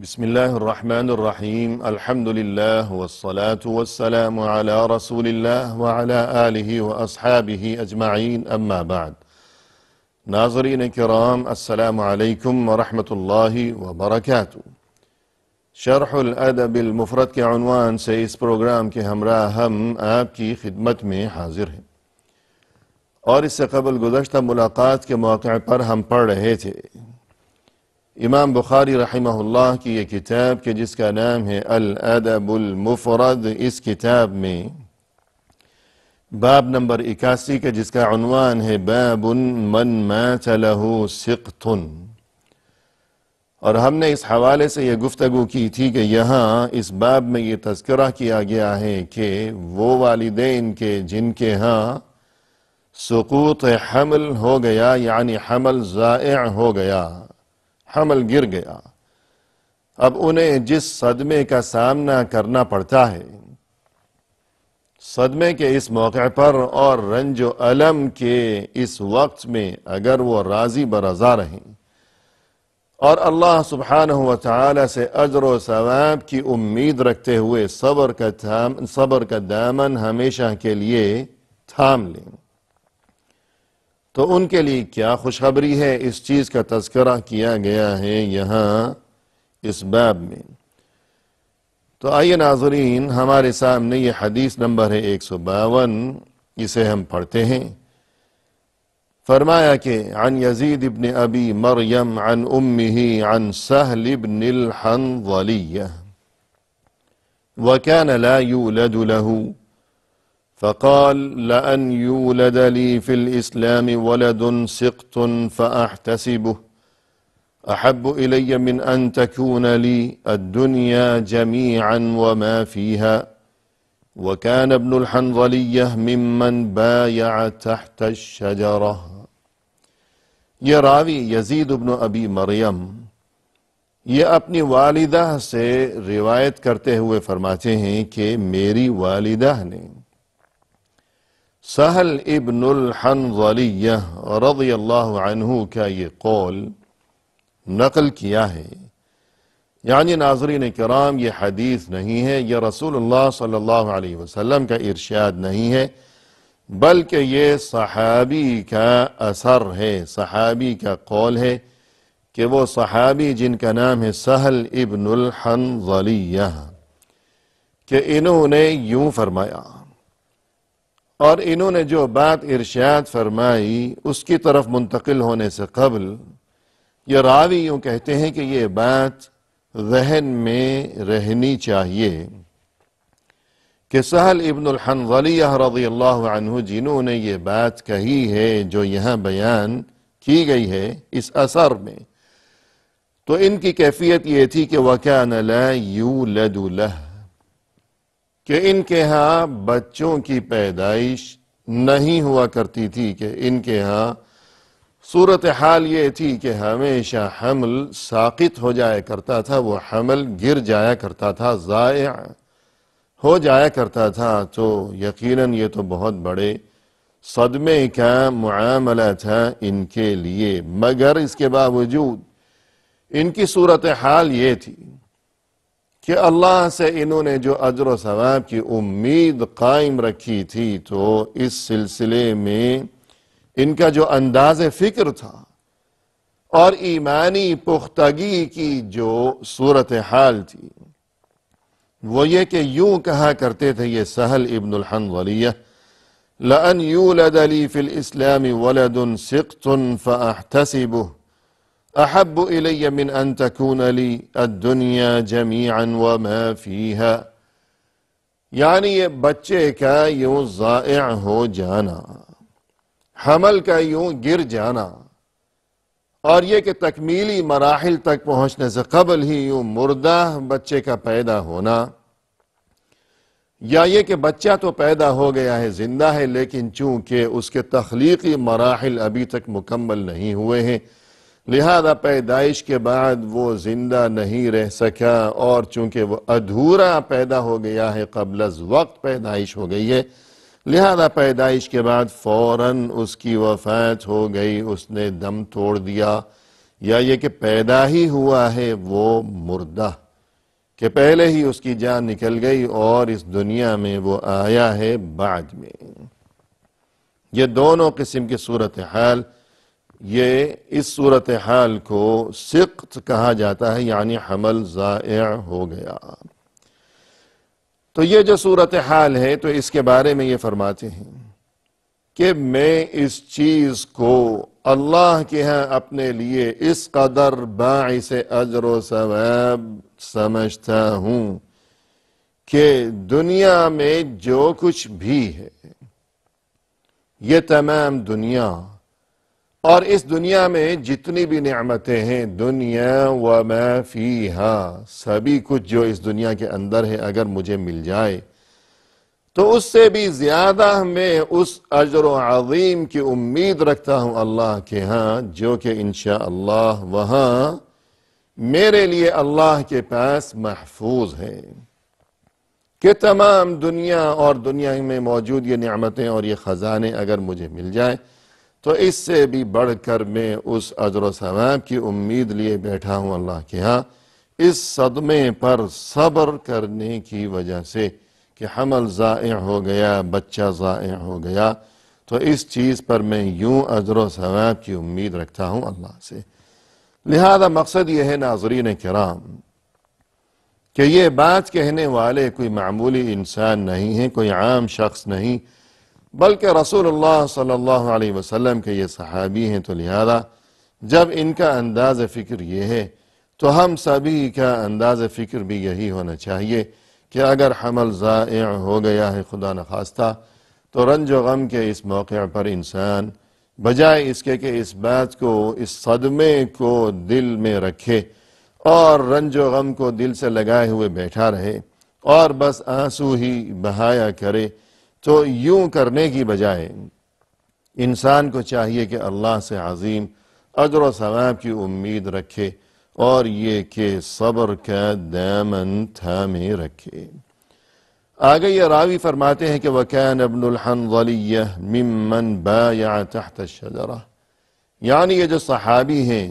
بسم الله الرحمن الرحیم الحمد للہ والصلاة والسلام علی رسول اللہ وعلی آلہ واصحابہ اجمعین اما بعد۔ ناظرین کرام، السلام علیکم ورحمۃ اللہ وبرکاتہ۔ شرح الادب المفرد کے عنوان سے اس پروگرام کے ہمراہ ہم آپ کی خدمت میں حاضر ہیں، اور اس سے قبل گزشتہ ملاقات کے موقع پر ہم پڑھ رہے تھے امام بخاری رحمہ اللہ کی یہ کتاب کہ جس کا نام ہے الادب المفرد۔ اس کتاب میں باب نمبر 81 کا جس کا عنوان ہے باب من مات له سقط، اور ہم نے اس حوالے سے یہ گفتگو کی تھی کہ یہاں اس باب میں یہ تذکرہ کیا گیا ہے کہ وہ والدین کے جن کے ہاں سقوط حمل ہو گیا، یعنی حمل ضائع ہو گیا، حمل گر گیا، اب انہیں جس صدمے کا سامنا کرنا پڑتا ہے، صدمے کے اس موقع پر اور رنج و الم کے اس وقت میں اگر وہ راضی برضا رہیں اور اللہ سبحانہ و تعالی سے اجر و ثواب کی امید رکھتے ہوئے صبر کا دامن ہمیشہ کے لیے تھام لیں، تو ان کے لیے کیا خوشخبری ہے، اس چیز کا تذکرہ کیا گیا ہے یہاں اس باب میں۔ تو آئیے ناظرین، ہمارے سامنے یہ حدیث نمبر ہے 152، اسے ہم پڑھتے ہیں۔ فرمایا کہ عن یزید بن ابی مریم عن امہ عن سہل بن الحنظلیہ وكان لا يولد له فقال لأن يولد لي في الإسلام ولد سقط فأحتسبه أحب إلي من أن تكون لي الدنيا جميعا وما فيها، وكان ابن الحنظلية ممن بايع تحت الشجرة۔ یہ راوی یزید ابن ابی مریم یہ اپنی والدہ سے روایت کرتے ہوئے فرماتے ہیں کہ میری والدہ نے سہل ابن الحنظلیہ رضی اللہ عنہ کا یہ قول نقل کیا ہے، یعنی ناظرین کرام یہ حدیث نہیں ہے، یہ رسول اللہ صلی اللہ علیہ وسلم کا ارشاد نہیں ہے، بلکہ یہ صحابی کا اثر ہے، صحابی کا قول ہے کہ وہ صحابی جن کا نام ہے سہل ابن الحنظلیہ کہ انہوں نے یوں فرمایا، اور انہوں نے جو بات ارشاد فرمائی اس کی طرف منتقل ہونے سے قبل یہ راوی یوں کہتے ہیں کہ یہ بات ذہن میں رہنی چاہیے کہ سہل ابن الحنظلیہ رضی اللہ عنہ جنہوں نے یہ بات کہی ہے جو یہاں بیان کی گئی ہے اس اثر میں، تو ان کی کیفیت یہ تھی کہ وَكَانَ لَا يُولَدُ لَهُ، کہ ان کے ہاں بچوں کی پیدائش نہیں ہوا کرتی تھی، کہ ان کے ہاں صورتحال یہ تھی کہ ہمیشہ حمل ساقط ہو جایا کرتا تھا، وہ حمل گر جایا کرتا تھا، ضائع ہو جایا کرتا تھا۔ تو یقیناً یہ تو بہت بڑے صدمے کا معاملہ تھا ان کے لیے، مگر اس کے باوجود ان کی صورتحال یہ تھی کہ اللہ سے انہوں نے جو اجر و ثواب کی امید قائم رکھی تھی، تو اس سلسلے میں ان کا جو انداز فکر تھا اور ایمانی پختگی کی جو صورتحال تھی وہ یہ کہ یوں کہا کرتے تھے یہ سہل ابن الحنظلیہ لَأَنْ يُولَدَ لِي فِي الْإِسْلَامِ وَلَدٌ سِقْطٌ فَأَحْتَسِبُهُ احب الی من ان تکون لی الدنیا جمیعا وما فیہا، یعنی یہ بچے کا یوں ضائع ہو جانا، حمل کا یوں گر جانا، اور یہ کہ تکمیلی مراحل تک پہنچنے سے قبل ہی یوں مردہ بچے کا پیدا ہونا، یا یہ کہ بچہ تو پیدا ہو گیا ہے، زندہ ہے، لیکن چونکہ اس کے تخلیقی مراحل ابھی تک مکمل نہیں ہوئے ہیں، لہذا پیدائش کے بعد وہ زندہ نہیں رہ سکا، اور چونکہ وہ ادھورا پیدا ہو گیا ہے، قبل از وقت پیدائش ہو گئی ہے، لہذا پیدائش کے بعد فوراً اس کی وفات ہو گئی، اس نے دم توڑ دیا، یا یہ کہ پیدا ہی ہوا ہے وہ مردہ، کہ پہلے ہی اس کی جان نکل گئی اور اس دنیا میں وہ آیا ہے بعد میں۔ یہ دونوں قسم کی صورتحال، یہ اس صورتحال کو سقط کہا جاتا ہے، یعنی حمل ضائع ہو گیا۔ تو یہ جو صورتحال ہے تو اس کے بارے میں یہ فرماتے ہیں کہ میں اس چیز کو اللہ کے ہاں اپنے لیے اس قدر باعث اجر و ثواب سمجھتا ہوں کہ دنیا میں جو کچھ بھی ہے، یہ تمام دنیا اور اس دنیا میں جتنی بھی نعمتیں ہیں، دنیا وما فیہا، سبھی کچھ جو اس دنیا کے اندر ہے اگر مجھے مل جائے تو اس سے بھی زیادہ میں اس اجر عظیم کی امید رکھتا ہوں اللہ کے ہاں، جو کہ انشاءاللہ وہاں میرے لیے اللہ کے پاس محفوظ ہے، کہ تمام دنیا اور دنیا میں موجود یہ نعمتیں اور یہ خزانے اگر مجھے مل جائیں تو اس سے بھی بڑھ کر میں اس اجر و ثواب کی امید لیے بیٹھا ہوں اللہ کے ہاں، اس صدمے پر صبر کرنے کی وجہ سے کہ حمل ضائع ہو گیا، بچہ ضائع ہو گیا، تو اس چیز پر میں یوں اجر و ثواب کی امید رکھتا ہوں اللہ سے۔ لہذا مقصد یہ ہے ناظرین کرام کہ یہ بات کہنے والے کوئی معمولی انسان نہیں ہیں، کوئی عام شخص نہیں، بلکہ رسول اللہ صلی اللہ علیہ وسلم کے یہ صحابی ہیں، تو لہذا جب ان کا انداز فکر یہ ہے تو ہم سبھی کا انداز فکر بھی یہی ہونا چاہیے کہ اگر حمل ضائع ہو گیا ہے خدا نخواستہ تو رنج و غم کے اس موقع پر انسان بجائے اس کے کہ اس بات کو، اس صدمے کو دل میں رکھے اور رنج و غم کو دل سے لگائے ہوئے بیٹھا رہے اور بس آنسو ہی بہایا کرے، تو یوں کرنے کی بجائے انسان کو چاہیے کہ اللہ سے عظیم اجر و ثواب کی امید رکھے اور یہ کہ صبر کا دامن تھامے رکھے۔ آگے یہ راوی فرماتے ہیں کہ وَكَانَ ابْنُ الْحَنْظَلِيَّةِ مِمَّنْ بَايَعَ تَحْتَ الشَّجَرَةِ، یعنی یہ جو صحابی ہیں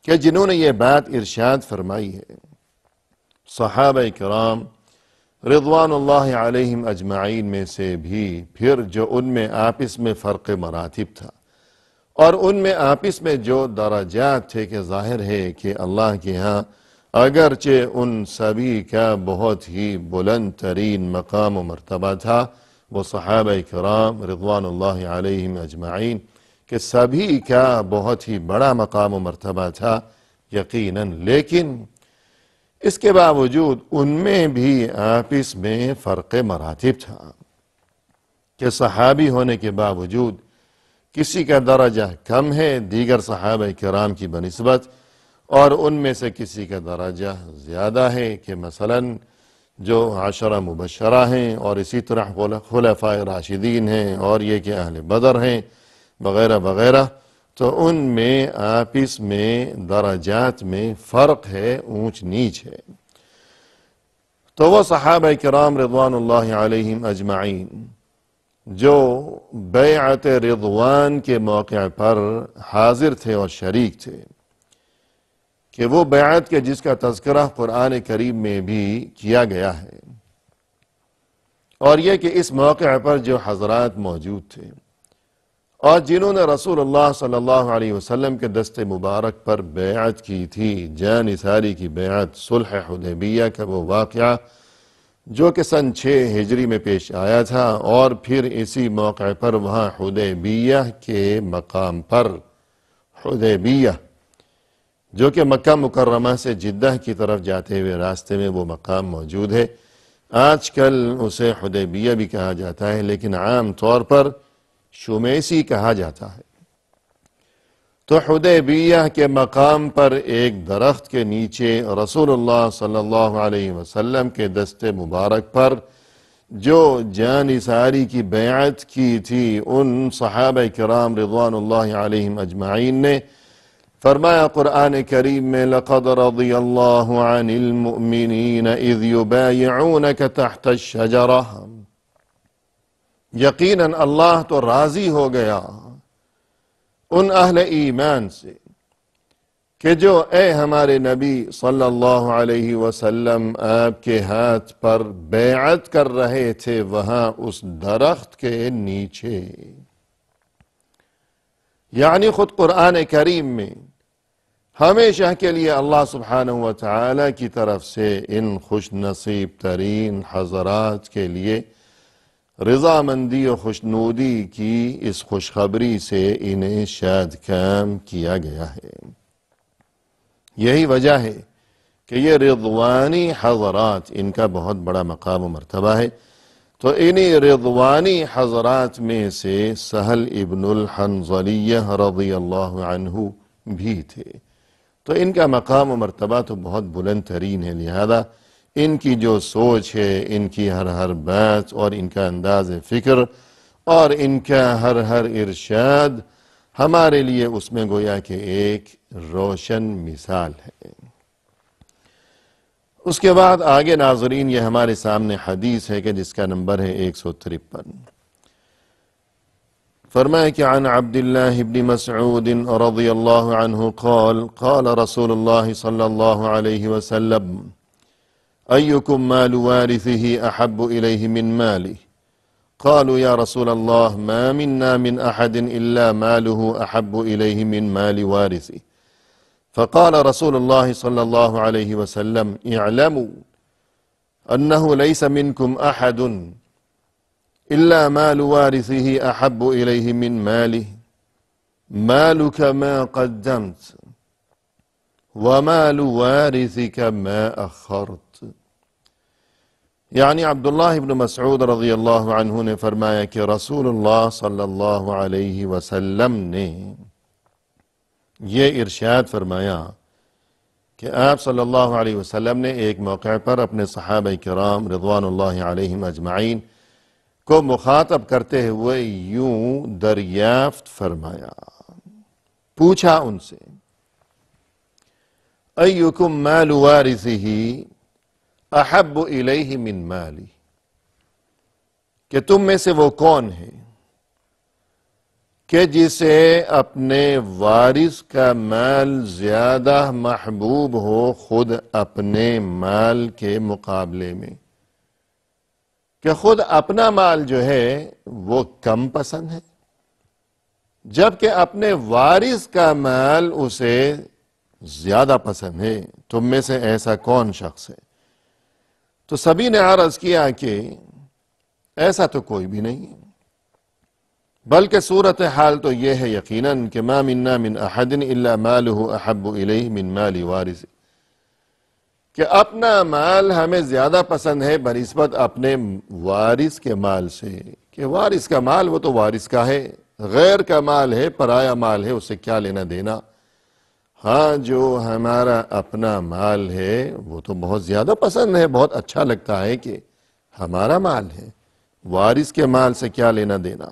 کہ جنہوں نے یہ بات ارشاد فرمائی ہے، صحابہ کرام رضوان اللہ علیہم اجمعین میں سے بھی پھر جو ان میں آپس میں فرق مراتب تھا اور ان میں آپس میں جو درجات تھے، کہ ظاہر ہے کہ اللہ کے ہاں اگرچہ ان سبھی کا بہت ہی بلند ترین مقام و مرتبہ تھا، وہ صحابہ کرام رضوان اللہ علیہم اجمعین کہ سبھی کا بہت ہی بڑا مقام و مرتبہ تھا یقیناً، لیکن اس کے باوجود ان میں بھی آپس میں فرق مراتب تھا کہ صحابی ہونے کے باوجود کسی کا درجہ کم ہے دیگر صحابہ کرام کی بنسبت، اور ان میں سے کسی کا درجہ زیادہ ہے، کہ مثلا جو 10 مبشرہ ہیں اور اسی طرح خلفائے راشدین ہیں اور یہ کہ اہل بدر ہیں وغیرہ وغیرہ، تو ان میں آپس میں درجات میں فرق ہے، اونچ نیچ ہے۔ تو وہ صحابہ کرام رضوان اللہ علیہم اجمعین جو بیعت رضوان کے موقع پر حاضر تھے اور شریک تھے، کہ وہ بیعت کے جس کا تذکرہ قرآن کریم میں بھی کیا گیا ہے، اور یہ کہ اس موقع پر جو حضرات موجود تھے اور جنہوں نے رسول اللہ صلی اللہ علیہ وسلم کے دست مبارک پر بیعت کی تھی، جان نثاری کی بیعت، صلح حدیبیہ کا وہ واقعہ جو کہ سن 6 ہجری میں پیش آیا تھا، اور پھر اسی موقع پر وہاں حدیبیہ کے مقام پر، حدیبیہ جو کہ مکہ مکرمہ سے جدہ کی طرف جاتے ہوئے راستے میں وہ مقام موجود ہے، آج کل اسے حدیبیہ بھی کہا جاتا ہے لیکن عام طور پر شمیسی کہا جاتا ہے۔ تو حدیبیہ کے مقام پر ایک درخت کے نیچے رسول اللہ صلی اللہ علیہ وسلم کے دست مبارک پر جو جان نثاری کی بیعت کی تھی، ان صحابہ کرام رضوان اللہ علیہم اجمعین نے فرمایا قرآن کریم میں لَقَدْ رَضِيَ اللَّهُ عَنِ الْمُؤْمِنِينَ إِذْ يُبَايِعُونَكَ تَحْتَ الشَّجَرَةِ، یقیناً اللہ تو راضی ہو گیا ان اہل ایمان سے کہ جو اے ہمارے نبی صلی اللہ علیہ وسلم آپ کے ہاتھ پر بیعت کر رہے تھے وہاں اس درخت کے نیچے، یعنی خود قرآن کریم میں ہمیشہ کے لیے اللہ سبحانہ و تعالی کی طرف سے ان خوش نصیب ترین حضرات کے لیے رضامندی و خوشنودی کی اس خوشخبری سے انہیں شاد کام کیا گیا ہے۔ یہی وجہ ہے کہ یہ رضوانی حضرات ان کا بہت بڑا مقام و مرتبہ ہے۔ تو انہی رضوانی حضرات میں سے سہل ابن الحنظلیہ رضی اللہ عنہ بھی تھے، تو ان کا مقام و مرتبہ تو بہت بلند ترین ہے، لہذا ان کی جو سوچ ہے، ان کی ہر بات اور ان کا انداز فکر اور ان کا ہر ارشاد ہمارے لیے اس میں گویا کہ ایک روشن مثال ہے۔ اس کے بعد آگے ناظرین یہ ہمارے سامنے حدیث ہے کہ جس کا نمبر ہے 153۔ فرمایا کہ عن عبداللہ بن مسعود رضی اللہ عنہ قال قال رسول اللہ صلی اللہ علیہ وسلم أيكم مال وارثه أحب إليه من ماله؟ قالوا يا رسول الله ما منا من أحد إلا ماله أحب إليه من مال وارثه، فقال رسول الله صلى الله عليه وسلم اعلموا أنه ليس منكم أحد إلا مال وارثه أحب إليه من ماله، مالك ما قدمت ومال وارثك ما أخرت۔ یعنی عبداللہ ابن مسعود رضی اللہ عنہ نے فرمایا کہ رسول اللہ صلی اللہ علیہ وسلم نے یہ ارشاد فرمایا کہ آپ صلی اللہ علیہ وسلم نے ایک موقع پر اپنے صحابہ کرام رضوان اللہ علیہم اجمعین کو مخاطب کرتے ہوئے یوں دریافت فرمایا، پوچھا ان سے ایکم مال وارثہ احب الیہ من مالی، کہ تم میں سے وہ کون ہے کہ جسے اپنے وارث کا مال زیادہ محبوب ہو خود اپنے مال کے مقابلے میں، کہ خود اپنا مال جو ہے وہ کم پسند ہے جبکہ اپنے وارث کا مال اسے زیادہ پسند ہے۔ تم میں سے ایسا کون شخص ہے؟ تو سبھی نے عرض کیا کہ ایسا تو کوئی بھی نہیں ہے، بلکہ صورتحال تو یہ ہے یقیناً کہ ما منا من احد الا مالہ احب الیہ من مال وارث، کہ اپنا مال ہمیں زیادہ پسند ہے بنسبت اپنے وارث کے مال سے، کہ وارث کا مال وہ تو وارث کا ہے، غیر کا مال ہے، پرایا مال ہے، اس سے کیا لینا دینا۔ ہاں جو ہمارا اپنا مال ہے وہ تو بہت زیادہ پسند ہے، بہت اچھا لگتا ہے کہ ہمارا مال ہے، وارث کے مال سے کیا لینا دینا۔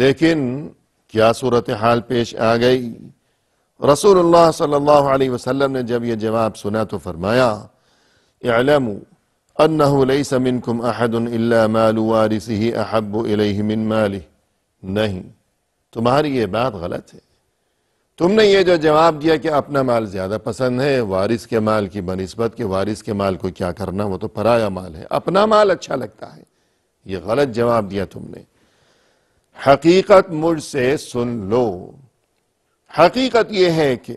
لیکن کیا صورتحال پیش آ گئی؟ رسول اللہ صلی اللہ علیہ وسلم نے جب یہ جواب سنا تو فرمایا اعلموا انہ لیس منکم احد الا مال وارثہ احب الیہ من مالہ، نہیں، تمہاری یہ بات غلط ہے، تم نے یہ جو جواب دیا کہ اپنا مال زیادہ پسند ہے وارث کے مال کی بنسبت کہ وارث کے مال کو کیا کرنا، وہ تو پرایا مال ہے، اپنا مال اچھا لگتا ہے، یہ غلط جواب دیا تم نے۔ حقیقت مجھ سے سن لو، حقیقت یہ ہے کہ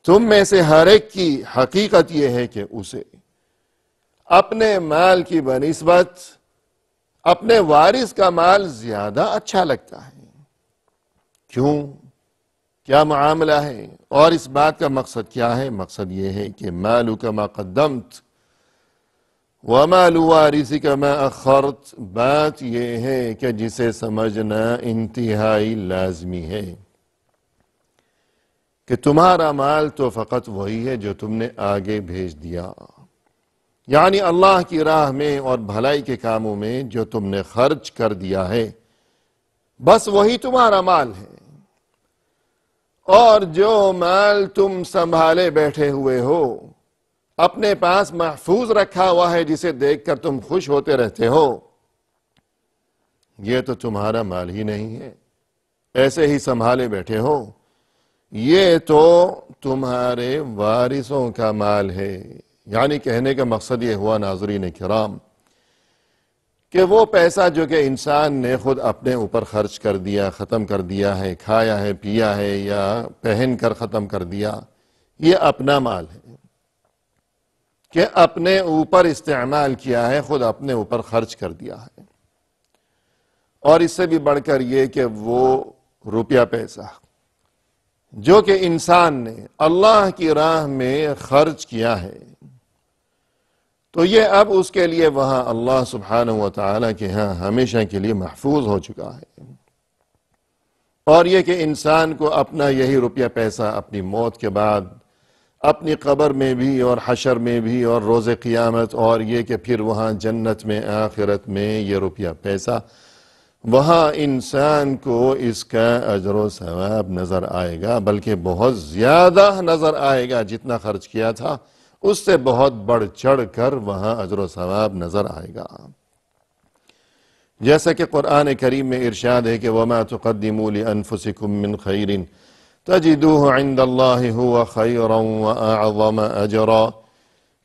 تم میں سے ہر ایک کی حقیقت یہ ہے کہ اسے اپنے مال کی بنسبت اپنے وارث کا مال زیادہ اچھا لگتا ہے۔ کیوں؟ کیا معاملہ ہے اور اس بات کا مقصد کیا ہے؟ مقصد یہ ہے کہ مالک ما قدمت ومال وارثک ما اخرت، بات یہ ہے کہ جسے سمجھنا انتہائی لازمی ہے کہ تمہارا مال تو فقط وہی ہے جو تم نے آگے بھیج دیا، یعنی اللہ کی راہ میں اور بھلائی کے کاموں میں جو تم نے خرچ کر دیا ہے بس وہی تمہارا مال ہے، اور جو مال تم سنبھالے بیٹھے ہوئے ہو اپنے پاس محفوظ رکھا ہوا ہے جسے دیکھ کر تم خوش ہوتے رہتے ہو، یہ تو تمہارا مال ہی نہیں ہے، ایسے ہی سنبھالے بیٹھے ہو، یہ تو تمہارے وارثوں کا مال ہے۔ یعنی کہنے کا مقصد یہ ہوا ناظرین کرام کہ وہ پیسہ جو کہ انسان نے خود اپنے اوپر خرچ کر دیا، ختم کر دیا ہے، کھایا ہے، پیا ہے یا پہن کر ختم کر دیا، یہ اپنا مال ہے کہ اپنے اوپر استعمال کیا ہے، خود اپنے اوپر خرچ کر دیا ہے۔ اور اس سے بھی بڑھ کر یہ کہ وہ روپیہ پیسہ جو کہ انسان نے اللہ کی راہ میں خرچ کیا ہے، تو یہ اب اس کے لیے وہاں اللہ سبحانہ و تعالیٰ کے ہاں ہمیشہ کے لیے محفوظ ہو چکا ہے۔ اور یہ کہ انسان کو اپنا یہی روپیہ پیسہ اپنی موت کے بعد اپنی قبر میں بھی اور حشر میں بھی اور روز قیامت، اور یہ کہ پھر وہاں جنت میں آخرت میں یہ روپیہ پیسہ وہاں انسان کو اس کا اجر و ثواب نظر آئے گا، بلکہ بہت زیادہ نظر آئے گا۔ جتنا خرچ کیا تھا اس سے بہت بڑھ چڑھ کر وہاں اجر و ثواب نظر آئے گا۔ جیسا کہ قرآن کریم میں ارشاد ہے کہ وَمَا تُقَدِّمُوا لِأَنفُسِكُم مِّن خَيْرٍ تَجِدُوهُ عِندَ اللَّهِ هُوَ خَيْرًا وَأَعْظَمَ أَجْرًا،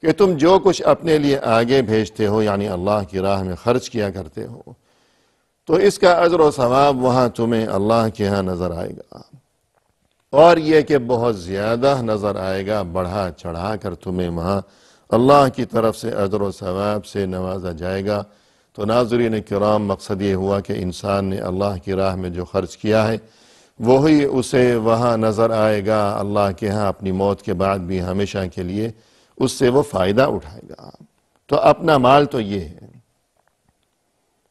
کہ تم جو کچھ اپنے لیے آگے بھیجتے ہو، یعنی اللہ کی راہ میں خرچ کیا کرتے ہو، تو اس کا اجر و ثواب وہاں تمہیں اللہ کے ہاں نظر آئے گا، اور یہ کہ بہت زیادہ نظر آئے گا، بڑھا چڑھا کر تمہیں وہاں اللہ کی طرف سے اجر و ثواب سے نوازا جائے گا۔ تو ناظرین کرام، مقصد یہ ہوا کہ انسان نے اللہ کی راہ میں جو خرچ کیا ہے وہی اسے وہاں نظر آئے گا اللہ کے ہاں اپنی موت کے بعد بھی ہمیشہ کے لیے اس سے وہ فائدہ اٹھائے گا۔ تو اپنا مال تو یہ ہے،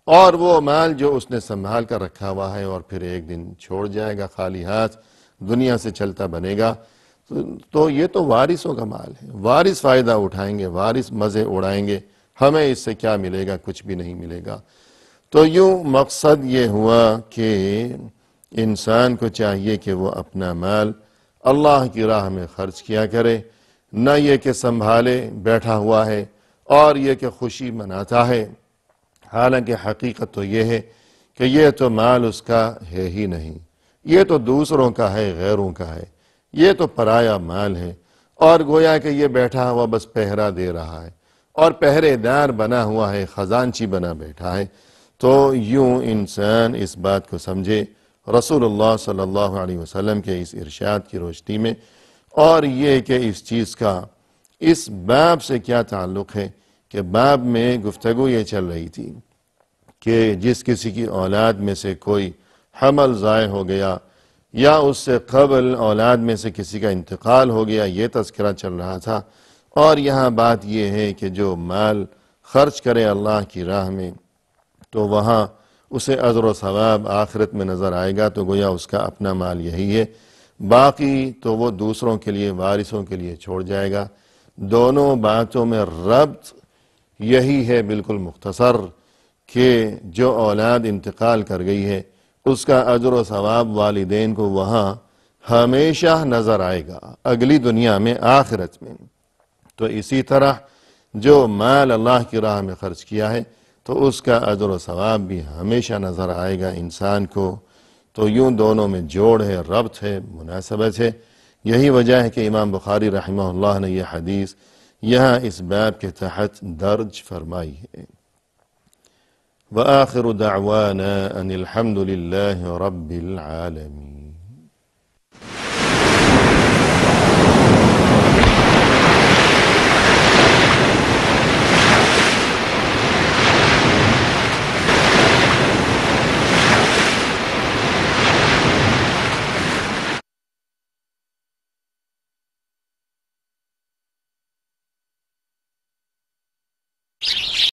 اور وہ مال جو اس نے سنبھال کر رکھا ہوا ہے اور پھر ایک دن چھوڑ جائے گا خالی ہاتھ، دنیا سے چلتا بنے گا، تو یہ تو وارثوں کا مال ہے۔ وارث فائدہ اٹھائیں گے، وارث مزے اڑائیں گے، ہمیں اس سے کیا ملے گا؟ کچھ بھی نہیں ملے گا۔ تو یوں مقصد یہ ہوا کہ انسان کو چاہیے کہ وہ اپنا مال اللہ کی راہ میں خرچ کیا کرے، نہ یہ کہ سنبھالے بیٹھا ہوا ہے اور یہ کہ خوشی مناتا ہے، حالانکہ حقیقت تو یہ ہے کہ یہ تو مال اس کا ہے ہی نہیں، یہ تو دوسروں کا ہے، غیروں کا ہے، یہ تو پرایا مال ہے، اور گویا کہ یہ بیٹھا ہوا بس پہرا دے رہا ہے اور پہرے دار بنا ہوا ہے، خزانچی بنا بیٹھا ہے۔ تو یوں انسان اس بات کو سمجھے رسول اللہ صلی اللہ علیہ وسلم کے اس ارشاد کی روشنی میں، اور یہ کہ اس چیز کا اس باب سے کیا تعلق ہے کہ باب میں گفتگو یہ چل رہی تھی کہ جس کسی کی اولاد میں سے کوئی حمل ضائع ہو گیا یا اس سے قبل اولاد میں سے کسی کا انتقال ہو گیا، یہ تذکرہ چل رہا تھا۔ اور یہاں بات یہ ہے کہ جو مال خرچ کرے اللہ کی راہ میں تو وہاں اسے اجر و ثواب آخرت میں نظر آئے گا، تو گویا اس کا اپنا مال یہی ہے، باقی تو وہ دوسروں کے لیے، وارثوں کے لیے چھوڑ جائے گا۔ دونوں باتوں میں ربط یہی ہے بالکل مختصر کہ جو اولاد انتقال کر گئی ہے اس کا اجر و ثواب والدین کو وہاں ہمیشہ نظر آئے گا، اگلی دنیا میں، آخرت میں۔ تو اسی طرح جو مال اللہ کی راہ میں خرچ کیا ہے تو اس کا اجر و ثواب بھی ہمیشہ نظر آئے گا انسان کو۔ تو یوں دونوں میں جوڑ ہے، ربط ہے، مناسبت ہے۔ یہی وجہ ہے کہ امام بخاری رحمہ اللہ نے یہ حدیث یہاں اس باب کے تحت درج فرمائی ہے۔ وآخر دعوانا ان الحمد للہ رب العالمین۔